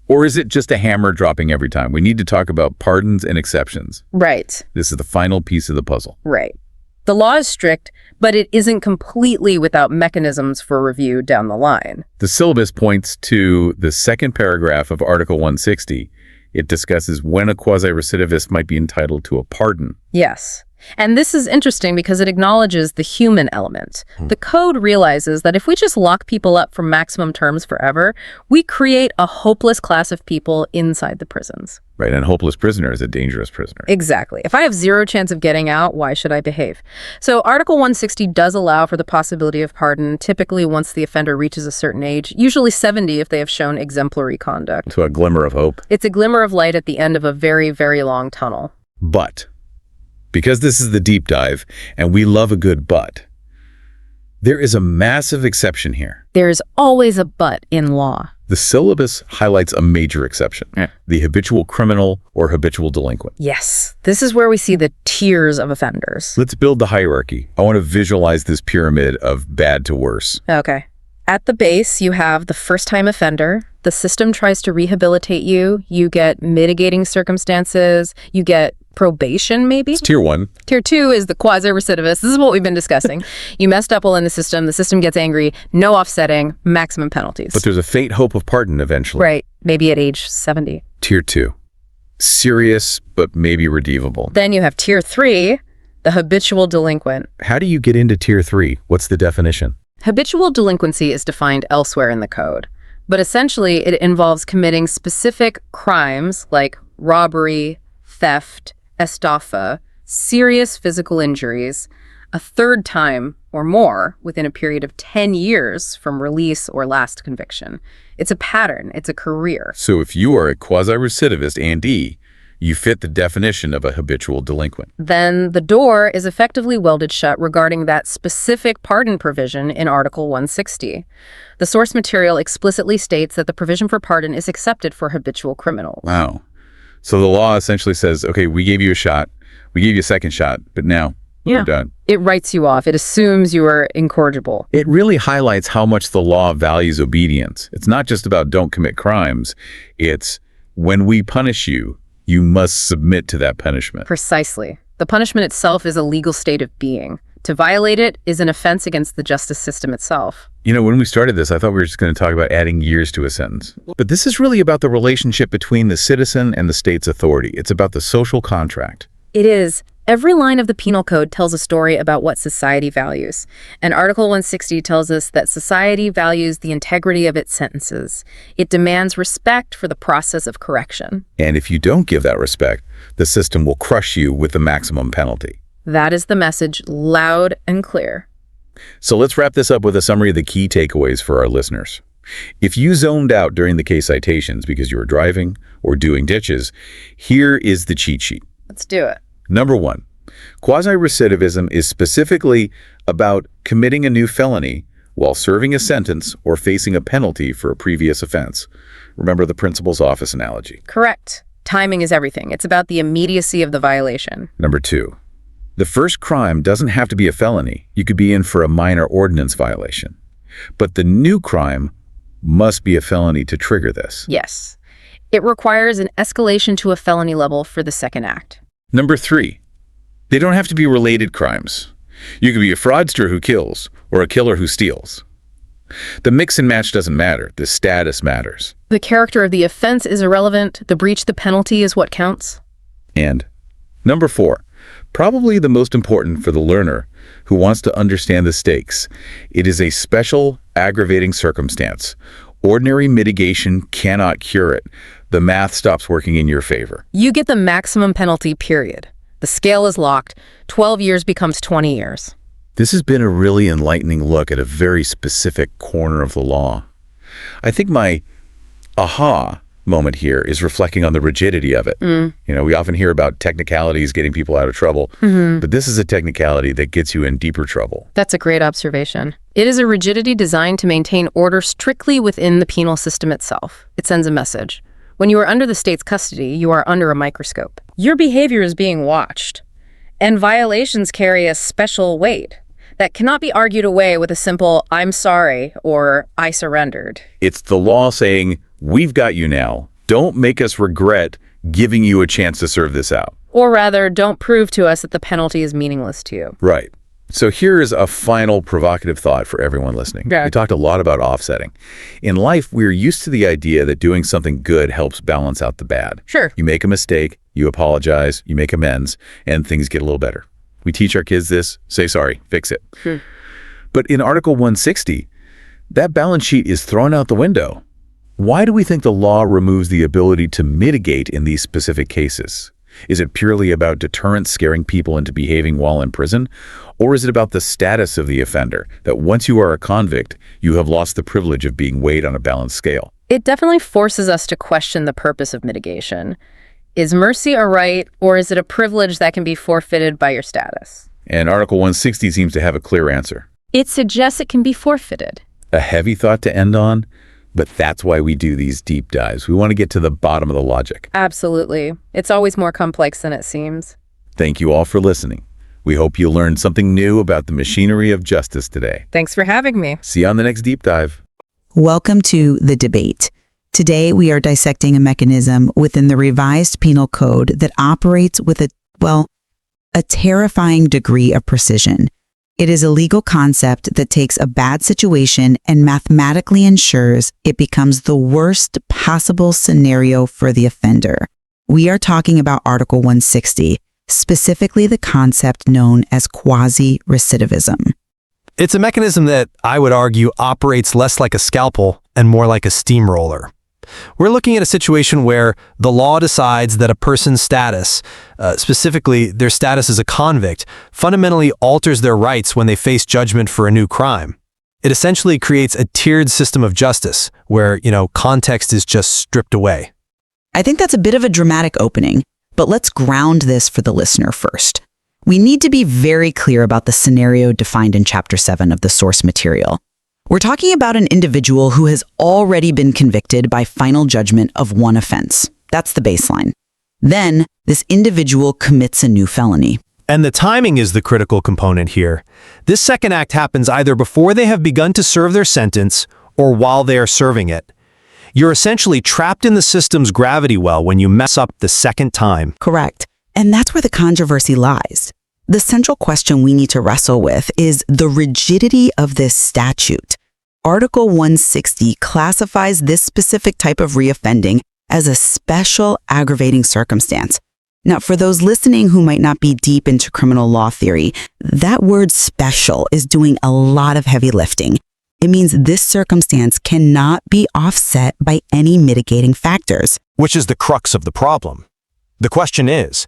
Speaker 6: Or is it just a hammer dropping every time? We need to talk about pardons and exceptions.
Speaker 7: Right.
Speaker 6: This is the final piece of the puzzle.
Speaker 7: Right. The law is strict, but it isn't completely without mechanisms for review down the line.
Speaker 6: The syllabus points to the second paragraph of Article 160. It discusses when a quasi-recidivist might be entitled to a pardon.
Speaker 7: Yes. And this is interesting because it acknowledges the human element. The code realizes that if we just lock people up for maximum terms forever, we create a hopeless class of people inside the prisons.
Speaker 6: Right, and a hopeless prisoner is a dangerous prisoner.
Speaker 7: Exactly. If I have zero chance of getting out, why should I behave? So Article 160 does allow for the possibility of pardon, typically once the offender reaches a certain age, usually 70 if they have shown exemplary conduct.
Speaker 6: To a glimmer of hope.
Speaker 7: It's a glimmer of light at the end of a very, very long tunnel.
Speaker 6: But, because this is the deep dive, and we love a good but, there is a massive exception here.
Speaker 7: There's always a but in law.
Speaker 6: The syllabus highlights a major exception, the habitual criminal or habitual delinquent.
Speaker 7: Yes, this is where we see the tiers of offenders.
Speaker 6: Let's build the hierarchy. I want to visualize this pyramid of bad to worse.
Speaker 7: Okay. At the base, you have the first-time offender. The system tries to rehabilitate you. You get mitigating circumstances. You get probation, maybe?
Speaker 6: It's tier 1.
Speaker 7: Tier 2 is the quasi-recidivist. This is what we've been discussing. You messed up while in the system gets angry, no offsetting, maximum penalties.
Speaker 6: But there's a faint hope of pardon eventually.
Speaker 7: Right, maybe at age 70.
Speaker 6: Tier 2. Serious, but maybe redeemable.
Speaker 7: Then you have Tier 3, the habitual delinquent.
Speaker 6: How do you get into Tier 3? What's the definition?
Speaker 7: Habitual delinquency is defined elsewhere in the code, but essentially it involves committing specific crimes like robbery, theft, estafa, serious physical injuries, a third time or more within a period of 10 years from release or last conviction. It's a pattern. It's a career.
Speaker 6: So if you are a quasi-recidivist and you fit the definition of a habitual delinquent.
Speaker 7: Then the door is effectively welded shut regarding that specific pardon provision in Article 160. The source material explicitly states that the provision for pardon is accepted for habitual criminals.
Speaker 6: Wow. So the law essentially says, okay, we gave you a shot, we gave you a second shot, but now we're done.
Speaker 7: It writes you off. It assumes you are incorrigible.
Speaker 6: It really highlights how much the law values obedience. It's not just about don't commit crimes. It's when we punish you, you must submit to that punishment.
Speaker 7: Precisely. The punishment itself is a legal state of being. To violate it is an offense against the justice system itself.
Speaker 6: You know, when we started this, I thought we were just going to talk about adding years to a sentence. But this is really about the relationship between the citizen and the state's authority. It's about the social contract.
Speaker 7: It is. Every line of the penal code tells a story about what society values. And Article 160 tells us that society values the integrity of its sentences. It demands respect for the process of correction.
Speaker 6: And if you don't give that respect, the system will crush you with the maximum penalty.
Speaker 7: That is the message, loud and clear.
Speaker 6: So let's wrap this up with a summary of the key takeaways for our listeners. If you zoned out during the case citations because you were driving or doing ditches, here is the cheat sheet.
Speaker 7: Let's do it.
Speaker 6: Number 1, quasi-recidivism is specifically about committing a new felony while serving a sentence or facing a penalty for a previous offense. Remember the principal's office analogy.
Speaker 7: Correct. Timing is everything. It's about the immediacy of the violation.
Speaker 6: Number 2, the first crime doesn't have to be a felony. You could be in for a minor ordinance violation. But the new crime must be a felony to trigger this.
Speaker 7: Yes. It requires an escalation to a felony level for the second act.
Speaker 6: Number 3, they don't have to be related crimes. You could be a fraudster who kills or a killer who steals. The mix and match doesn't matter. The status matters.
Speaker 7: The character of the offense is irrelevant. The breach, the penalty is what counts.
Speaker 6: And number 4, probably the most important for the learner, who wants to understand the stakes. It is a special aggravating circumstance. Ordinary mitigation cannot cure it. The math stops working in your favor.
Speaker 7: You get the maximum penalty, period. The scale is locked. 12 years becomes 20 years.
Speaker 6: This has been a really enlightening look at a very specific corner of the law. I think my aha moment here is reflecting on the rigidity of it. We often hear about technicalities getting people out of trouble, but this is a technicality that gets you in deeper trouble.
Speaker 7: That's a great observation. It is a rigidity designed to maintain order strictly within the penal system itself. It sends a message. When you are under the state's custody, you are under a microscope. Your behavior is being watched, and violations carry a special weight that cannot be argued away with a simple, "I'm sorry," or "I surrendered."
Speaker 6: It's the law saying, we've got you now. Don't make us regret giving you a chance to serve this out.
Speaker 7: Or rather, don't prove to us that the penalty is meaningless to you.
Speaker 6: Right. So here is a final provocative thought for everyone listening.
Speaker 7: Yeah.
Speaker 6: We talked a lot about offsetting. In life, we're used to the idea that doing something good helps balance out the bad.
Speaker 7: Sure.
Speaker 6: You make a mistake, you apologize, you make amends, and things get a little better. We teach our kids this: say sorry, fix it. But in Article 160, that balance sheet is thrown out the window. Why do we think the law removes the ability to mitigate in these specific cases? Is it purely about deterrence, scaring people into behaving while in prison? Or is it about the status of the offender, that once you are a convict, you have lost the privilege of being weighed on a balanced scale?
Speaker 7: It definitely forces us to question the purpose of mitigation. Is mercy a right, or is it a privilege that can be forfeited by your status?
Speaker 6: And Article 160 seems to have a clear answer.
Speaker 7: It suggests it can be forfeited.
Speaker 6: A heavy thought to end on, but that's why we do these deep dives. We want to get to the bottom of the logic.
Speaker 7: Absolutely. It's always more complex than it seems.
Speaker 6: Thank you all for listening. We hope you learned something new about the machinery of justice today.
Speaker 7: Thanks for having me.
Speaker 6: See you on the next deep dive.
Speaker 8: Welcome to The Debate. Today, we are dissecting a mechanism within the revised penal code that operates with a terrifying degree of precision. It is a legal concept that takes a bad situation and mathematically ensures it becomes the worst possible scenario for the offender. We are talking about Article 160, specifically the concept known as Quasi Recidivism.
Speaker 9: It's a mechanism that, I would argue, operates less like a scalpel and more like a steamroller. We're looking at a situation where the law decides that a person's status, specifically their status as a convict, fundamentally alters their rights when they face judgment for a new crime. It essentially creates a tiered system of justice where, context is just stripped away.
Speaker 8: I think that's a bit of a dramatic opening, but let's ground this for the listener first. We need to be very clear about the scenario defined in Chapter 7 of the source material. We're talking about an individual who has already been convicted by final judgment of one offense. That's the baseline. Then, this individual commits a new felony.
Speaker 9: And the timing is the critical component here. This second act happens either before they have begun to serve their sentence or while they are serving it. You're essentially trapped in the system's gravity well when you mess up the second time.
Speaker 8: Correct. And that's where the controversy lies. The central question we need to wrestle with is the rigidity of this statute. Article 160 classifies this specific type of reoffending as a special aggravating circumstance. Now, for those listening who might not be deep into criminal law theory, that word special is doing a lot of heavy lifting. It means this circumstance cannot be offset by any mitigating factors.
Speaker 9: Which is the crux of the problem. The question is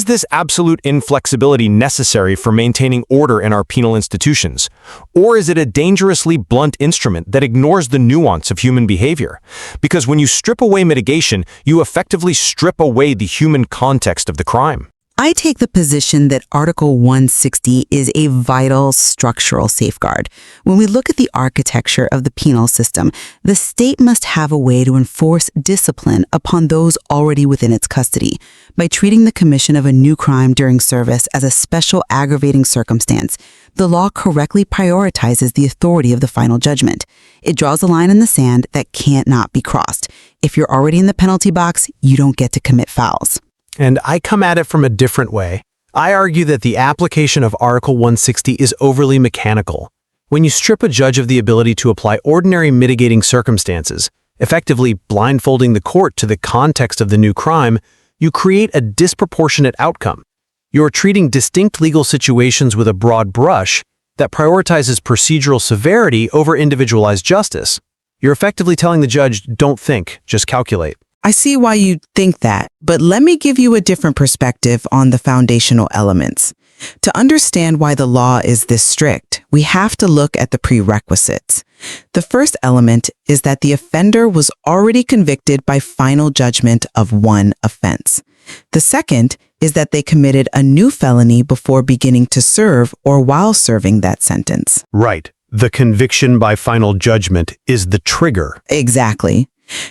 Speaker 9: this absolute inflexibility necessary for maintaining order in our penal institutions? Or is it a dangerously blunt instrument that ignores the nuance of human behavior? Because when you strip away mitigation, you effectively strip away the human context of the crime.
Speaker 8: I take the position that Article 160 is a vital structural safeguard. When we look at the architecture of the penal system, the state must have a way to enforce discipline upon those already within its custody by treating the commission of a new crime during service as a special aggravating circumstance. The law correctly prioritizes the authority of the final judgment. It draws a line in the sand that can't not be crossed. If you're already in the penalty box, you don't get to commit fouls.
Speaker 9: And I come at it from a different way. I argue that the application of Article 160 is overly mechanical. When you strip a judge of the ability to apply ordinary mitigating circumstances, effectively blindfolding the court to the context of the new crime, you create a disproportionate outcome. You're treating distinct legal situations with a broad brush that prioritizes procedural severity over individualized justice. You're effectively telling the judge, don't think, just calculate.
Speaker 8: I see why you think that, but let me give you a different perspective on the foundational elements. To understand why the law is this strict, we have to look at the prerequisites. The first element is that the offender was already convicted by final judgment of one offense. The second is that they committed a new felony before beginning to serve or while serving that sentence.
Speaker 9: Right. The conviction by final judgment is the trigger.
Speaker 8: Exactly.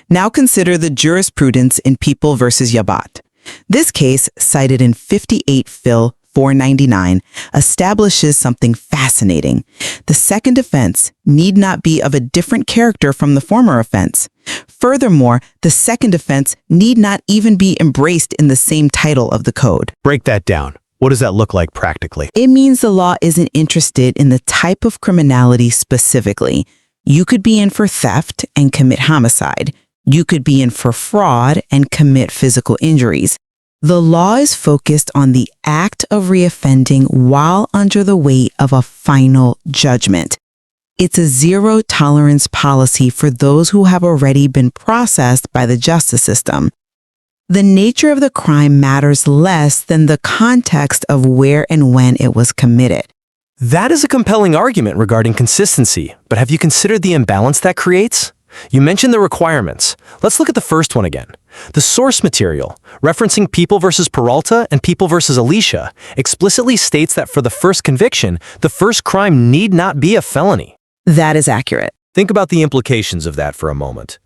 Speaker 8: Now consider the jurisprudence in People versus Yabat. This case, cited in 58 Phil 499, establishes something fascinating. The second offense need not be of a different character from the former offense. Furthermore, the second offense need not even be embraced in the same title of the code.
Speaker 9: Break that down. What does that look like practically?
Speaker 8: It means the law isn't interested in the type of criminality specifically. You could be in for theft and commit homicide. You could be in for fraud and commit physical injuries. The law is focused on the act of reoffending while under the weight of a final judgment. It's a zero-tolerance policy for those who have already been processed by the justice system. The nature of the crime matters less than the context of where and when it was committed.
Speaker 9: That is a compelling argument regarding consistency, but have you considered the imbalance that creates? You mentioned the requirements. Let's look at the first one again. The source material, referencing People versus Peralta and People versus Alicia, explicitly states that for the first conviction, the first crime need not be a felony.
Speaker 8: That is accurate.
Speaker 9: Think about the implications of that for a moment.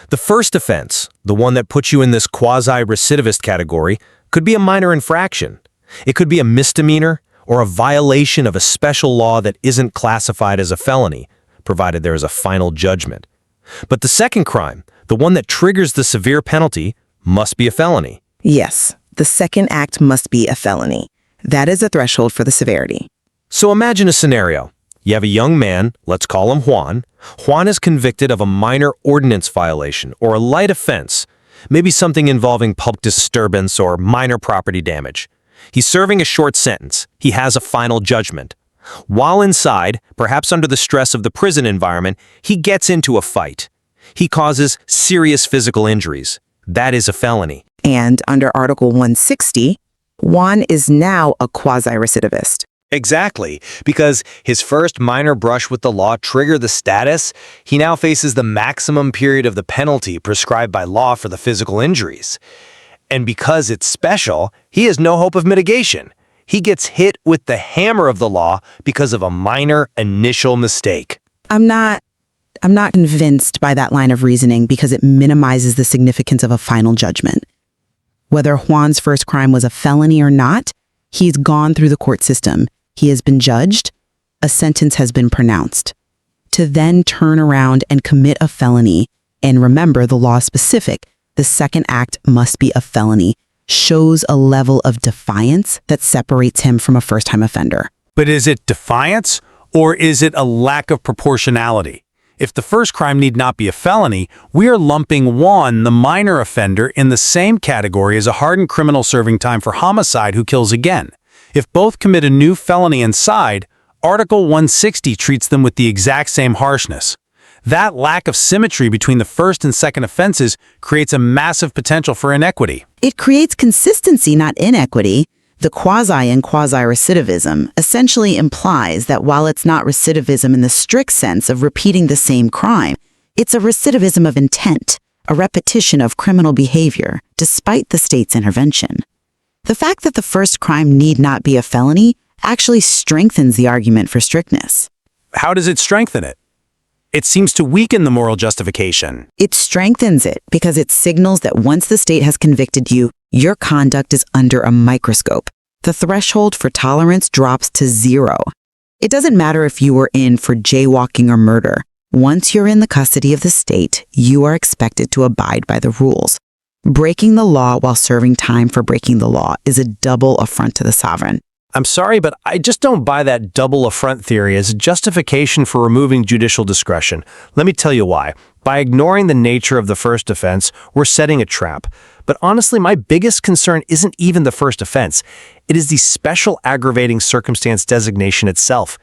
Speaker 9: The first offense, the one that puts you in this quasi-recidivist category, could be a minor infraction. It could be a misdemeanor or a violation of a special law that isn't classified as a felony, provided there is a final judgment. But the second crime, the one that triggers the severe penalty, must be a felony.
Speaker 8: Yes, the second act must be a felony. That is a threshold for the severity.
Speaker 9: So imagine a scenario. You have a young man, let's call him Juan. Juan is convicted of a minor ordinance violation or a light offense, maybe something involving public disturbance or minor property damage. He's serving a short sentence. He has a final judgment. While inside, perhaps under the stress of the prison environment, he gets into a fight. He causes serious physical injuries. That is a felony.
Speaker 8: And under Article 160, Juan is now a quasi-recidivist.
Speaker 9: Exactly, because his first minor brush with the law triggered the status, he now faces the maximum period of the penalty prescribed by law for the physical injuries. And because it's special, he has no hope of mitigation. He gets hit with the hammer of the law because of a minor initial mistake.
Speaker 8: I'm not convinced by that line of reasoning because it minimizes the significance of a final judgment. Whether Juan's first crime was a felony or not, he's gone through the court system. He has been judged. A sentence has been pronounced. To then turn around and commit a felony, and remember the law is specific, the second act must be a felony, shows a level of defiance that separates him from a first-time offender.
Speaker 2: But is it defiance or is it a lack of proportionality? If the first crime need not be a felony, we are lumping Juan, the minor offender, in the same category as a hardened criminal serving time for homicide who kills again. If both commit a new felony inside, Article 160 treats them with the exact same harshness. That lack of symmetry between the first and second offenses creates a massive potential for inequity.
Speaker 8: It creates consistency, not inequity. The quasi and quasi-recidivism essentially implies that while it's not recidivism in the strict sense of repeating the same crime, it's a recidivism of intent, a repetition of criminal behavior, despite the state's intervention. The fact that the first crime need not be a felony actually strengthens the argument for strictness.
Speaker 2: How does it strengthen it? It seems to weaken the moral justification.
Speaker 8: It strengthens it because it signals that once the state has convicted you, your conduct is under a microscope. The threshold for tolerance drops to 0. It doesn't matter if you were in for jaywalking or murder. Once you're in the custody of the state, you are expected to abide by the rules. Breaking the law while serving time for breaking the law is a double affront to the sovereign.
Speaker 9: I'm sorry, but I just don't buy that double affront theory as a justification for removing judicial discretion. Let me tell you why. By ignoring the nature of the first offense, we're setting a trap. But honestly, my biggest concern isn't even the first offense. It is the special aggravating circumstance designation itself.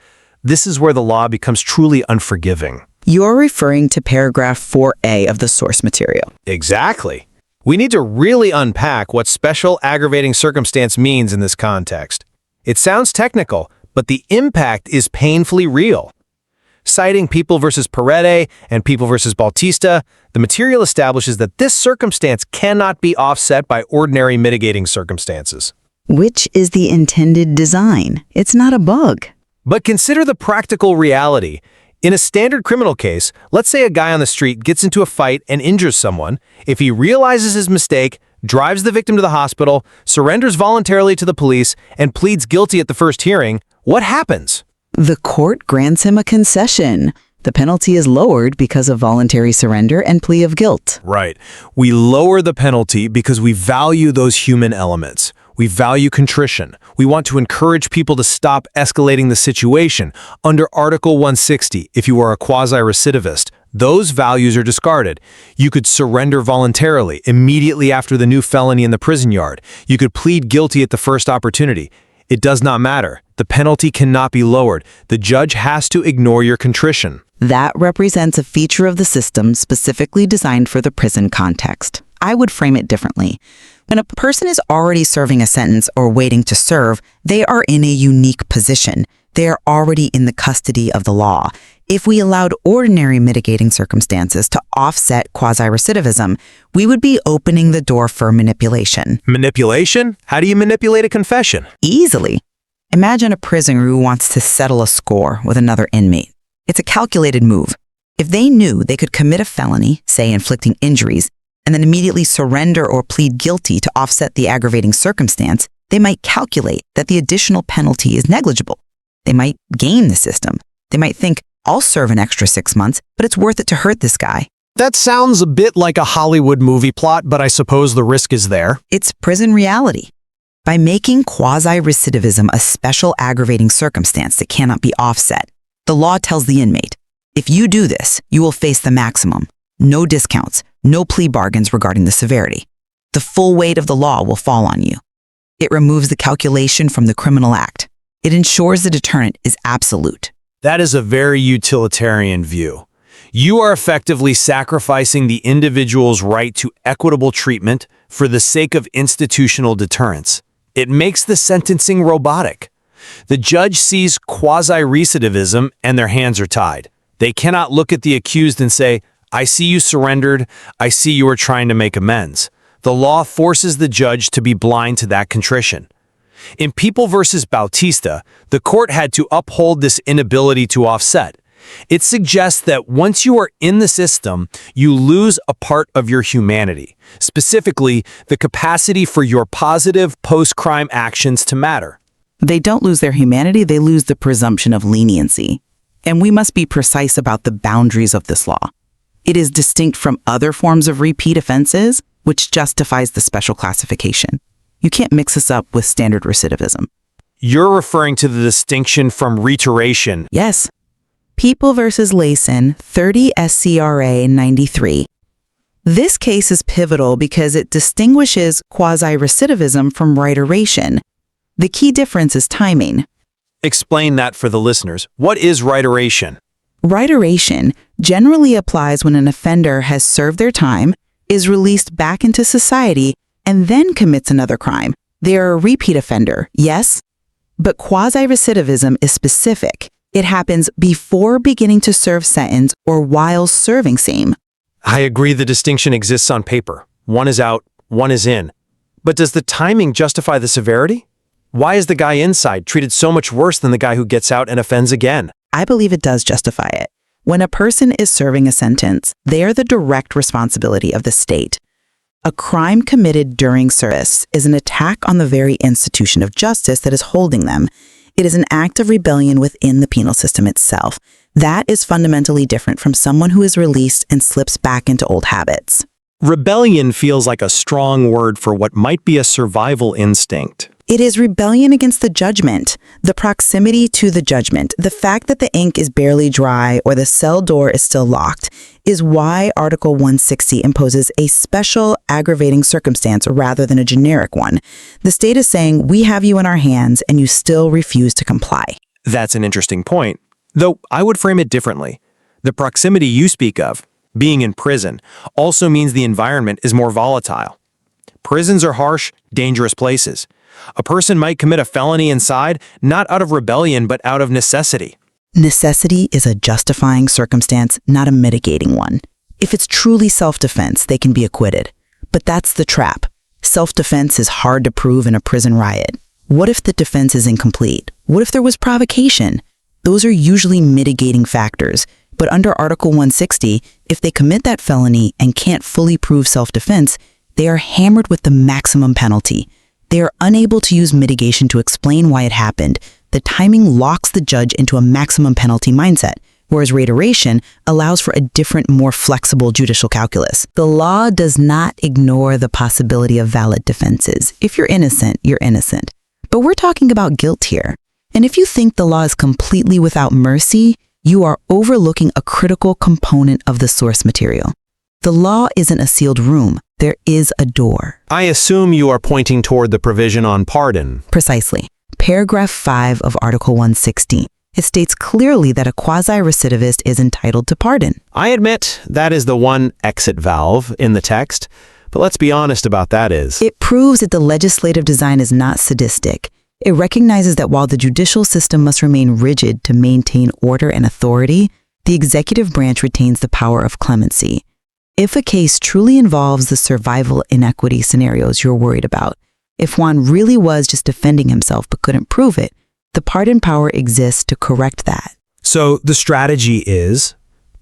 Speaker 9: This is where the law becomes truly unforgiving.
Speaker 8: You're referring to paragraph 4A of the source material.
Speaker 9: Exactly. We need to really unpack what special aggravating circumstance means in this context. It sounds technical, but the impact is painfully real. Citing People v. Paredes and People v. Bautista, the material establishes that this circumstance cannot be offset by ordinary mitigating circumstances.
Speaker 8: Which is the intended design. It's not a bug.
Speaker 9: But consider the practical reality. In a standard criminal case, let's say a guy on the street gets into a fight and injures someone. If he realizes his mistake, drives the victim to the hospital, surrenders voluntarily to the police, and pleads guilty at the first hearing, what happens?
Speaker 8: The court grants him a concession. The penalty is lowered because of voluntary surrender and plea of guilt.
Speaker 9: Right. We lower the penalty because we value those human elements. We value contrition. We want to encourage people to stop escalating the situation. Under Article 160, if you are a quasi-recidivist, those values are discarded. You could surrender voluntarily immediately after the new felony in the prison yard. You could plead guilty at the first opportunity. It does not matter. The penalty cannot be lowered. The judge has to ignore your contrition.
Speaker 8: That represents a feature of the system specifically designed for the prison context. I would frame it differently. When a person is already serving a sentence or waiting to serve, they are in a unique position. They are already in the custody of the law. If we allowed ordinary mitigating circumstances to offset quasi-recidivism, we would be opening the door for manipulation.
Speaker 9: Manipulation? How do you manipulate a confession?
Speaker 8: Easily. Imagine a prisoner who wants to settle a score with another inmate. It's a calculated move. If they knew they could commit a felony, say inflicting injuries, and then immediately surrender or plead guilty to offset the aggravating circumstance, they might calculate that the additional penalty is negligible. They might game the system. They might think, I'll serve an extra 6 months, but it's worth it to hurt this guy.
Speaker 9: That sounds a bit like a Hollywood movie plot, but I suppose the risk is there.
Speaker 8: It's prison reality. By making quasi-recidivism a special aggravating circumstance that cannot be offset, the law tells the inmate, if you do this, you will face the maximum. No discounts, no plea bargains regarding the severity. The full weight of the law will fall on you. It removes the calculation from the criminal act. It ensures the deterrent is absolute.
Speaker 9: That is a very utilitarian view. You are effectively sacrificing the individual's right to equitable treatment for the sake of institutional deterrence. It makes the sentencing robotic. The judge sees quasi-recidivism and their hands are tied. They cannot look at the accused and say, I see you surrendered. I see you are trying to make amends. The law forces the judge to be blind to that contrition. In People v. Bautista, the court had to uphold this inability to offset. It suggests that once you are in the system, you lose a part of your humanity, specifically the capacity for your positive post-crime actions to matter.
Speaker 8: They don't lose their humanity, they lose the presumption of leniency. And we must be precise about the boundaries of this law. It is distinct from other forms of repeat offenses, which justifies the special classification. You can't mix this up with standard recidivism.
Speaker 9: You're referring to the distinction from reiteration.
Speaker 8: Yes. People v. Layson, 30 SCRA 93. This case is pivotal because it distinguishes quasi-recidivism from reiteration. The key difference is timing.
Speaker 9: Explain that for the listeners. What is reiteration?
Speaker 8: Reiteration generally applies when an offender has served their time, is released back into society, and then commits another crime. They are a repeat offender, yes? But quasi-recidivism is specific. It happens before beginning to serve sentence or while serving same.
Speaker 9: I agree the distinction exists on paper. One is out, one is in. But does the timing justify the severity? Why is the guy inside treated so much worse than the guy who gets out and offends again?
Speaker 8: I believe it does justify it. When a person is serving a sentence, they are the direct responsibility of the state. A crime committed during service is an attack on the very institution of justice that is holding them. It is an act of rebellion within the penal system itself. That is fundamentally different from someone who is released and slips back into old habits.
Speaker 9: Rebellion feels like a strong word for what might be a survival instinct.
Speaker 8: It is rebellion against the judgment, the proximity to the judgment. The fact that the ink is barely dry or the cell door is still locked is why Article 160 imposes a special aggravating circumstance rather than a generic one. The state is saying, we have you in our hands and you still refuse to comply.
Speaker 9: That's an interesting point, though I would frame it differently. The proximity you speak of, being in prison, also means the environment is more volatile. Prisons are harsh, dangerous places. A person might commit a felony inside, not out of rebellion, but out of necessity.
Speaker 8: Necessity is a justifying circumstance, not a mitigating one. If it's truly self-defense, they can be acquitted. But that's the trap. Self-defense is hard to prove in a prison riot. What if the defense is incomplete? What if there was provocation? Those are usually mitigating factors. But under Article 160, if they commit that felony and can't fully prove self-defense, they are hammered with the maximum penalty. They are unable to use mitigation to explain why it happened. The timing locks the judge into a maximum penalty mindset, whereas reiteration allows for a different, more flexible judicial calculus. The law does not ignore the possibility of valid defenses. If you're innocent, you're innocent. But we're talking about guilt here. And if you think the law is completely without mercy, you are overlooking a critical component of the source material. The law isn't a sealed room. There is a door.
Speaker 9: I assume you are pointing toward the provision on pardon.
Speaker 8: Precisely. Paragraph 5 of Article 160. It states clearly that a quasi-recidivist is entitled to pardon.
Speaker 9: I admit that is the one exit valve in the text, but let's be honest about that is.
Speaker 8: It proves that the legislative design is not sadistic. It recognizes that while the judicial system must remain rigid to maintain order and authority, the executive branch retains the power of clemency. If a case truly involves the survival inequity scenarios you're worried about, if Juan really was just defending himself but couldn't prove it, the pardon power exists to correct that.
Speaker 9: So the strategy is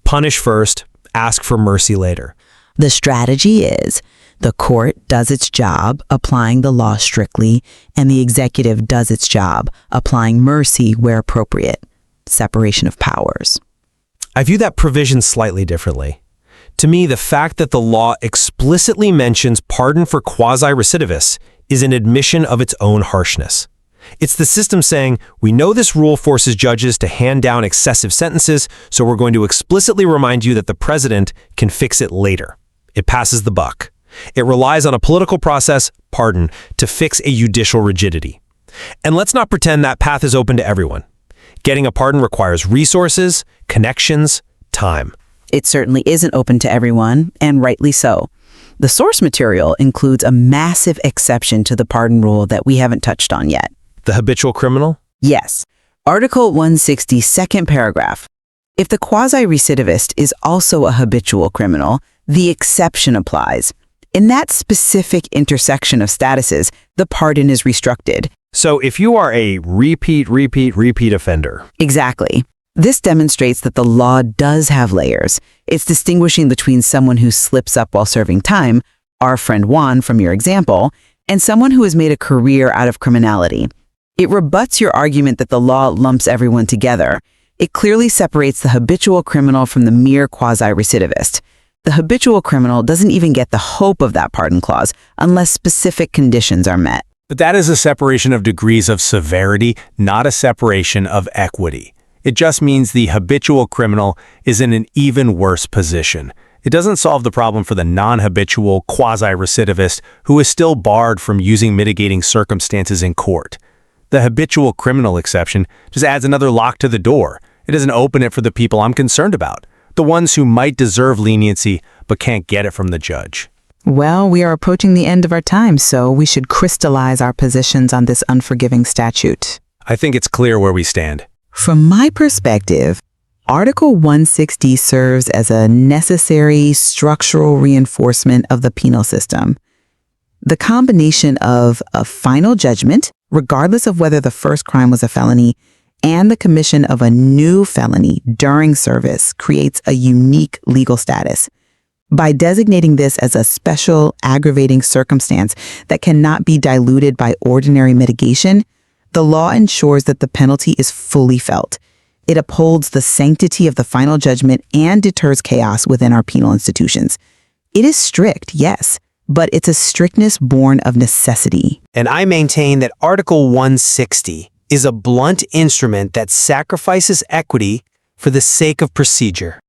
Speaker 9: punish first, ask for mercy later.
Speaker 8: The strategy is the court does its job, applying the law strictly, and the executive does its job, applying mercy where appropriate. Separation of powers.
Speaker 9: I view that provision slightly differently. To me, the fact that the law explicitly mentions pardon for quasi-recidivists is an admission of its own harshness. It's the system saying, we know this rule forces judges to hand down excessive sentences, so we're going to explicitly remind you that the president can fix it later. It passes the buck. It relies on a political process, pardon, to fix a judicial rigidity. And let's not pretend that path is open to everyone. Getting a pardon requires resources, connections, time.
Speaker 8: It certainly isn't open to everyone, and rightly so. The source material includes a massive exception to the pardon rule that we haven't touched on yet.
Speaker 9: The habitual criminal?
Speaker 8: Yes. Article 160, second paragraph. If the quasi-recidivist is also a habitual criminal, the exception applies. In that specific intersection of statuses, the pardon is restricted.
Speaker 9: So if you are a repeat offender.
Speaker 8: Exactly. This demonstrates that the law does have layers. It's distinguishing between someone who slips up while serving time, our friend Juan from your example, and someone who has made a career out of criminality. It rebuts your argument that the law lumps everyone together. It clearly separates the habitual criminal from the mere quasi-recidivist. The habitual criminal doesn't even get the hope of that pardon clause unless specific conditions are met.
Speaker 2: But that is a separation of degrees of severity, not a separation of equity. It just means the habitual criminal is in an even worse position. It doesn't solve the problem for the non-habitual quasi-recidivist who is still barred from using mitigating circumstances in court. The habitual criminal exception just adds another lock to the door. It doesn't open it for the people I'm concerned about, the ones who might deserve leniency but can't get it from the judge.
Speaker 8: Well, we are approaching the end of our time, so we should crystallize our positions on this unforgiving statute.
Speaker 9: I think it's clear where we stand.
Speaker 8: From my perspective, Article 160 serves as a necessary structural reinforcement of the penal system. The combination of a final judgment, regardless of whether the first crime was a felony, and the commission of a new felony during service creates a unique legal status. By designating this as a special aggravating circumstance that cannot be diluted by ordinary mitigation, the law ensures that the penalty is fully felt. It upholds the sanctity of the final judgment and deters chaos within our penal institutions. It is strict, yes, but it's a strictness born of necessity.
Speaker 9: And I maintain that Article 160 is a blunt instrument that sacrifices equity for the sake of procedure.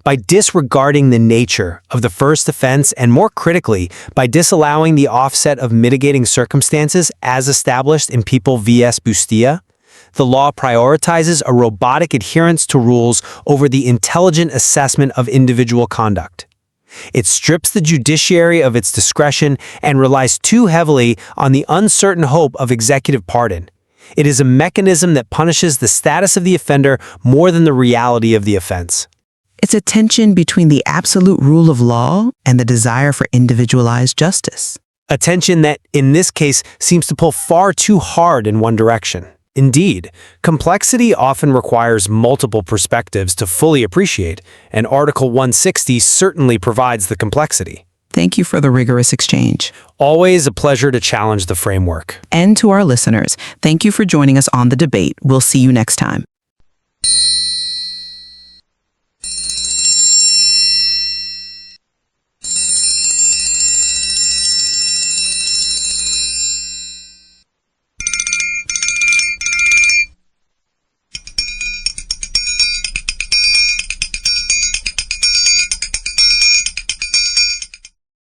Speaker 9: By disregarding the nature of the first offense and, more critically, by disallowing the offset of mitigating circumstances as established in People v.s. Bustia, the law prioritizes a robotic adherence to rules over the intelligent assessment of individual conduct. It strips the judiciary of its discretion and relies too heavily on the uncertain hope of executive pardon. It is a mechanism that punishes the status of the offender more than the reality of the offense.
Speaker 8: It's a tension between the absolute rule of law and the desire for individualized justice.
Speaker 9: A tension that, in this case, seems to pull far too hard in one direction. Indeed, complexity often requires multiple perspectives to fully appreciate, and Article 160 certainly provides the complexity.
Speaker 8: Thank you for the rigorous exchange.
Speaker 9: Always a pleasure to challenge the framework.
Speaker 8: And to our listeners, thank you for joining us on the debate. We'll see you next time.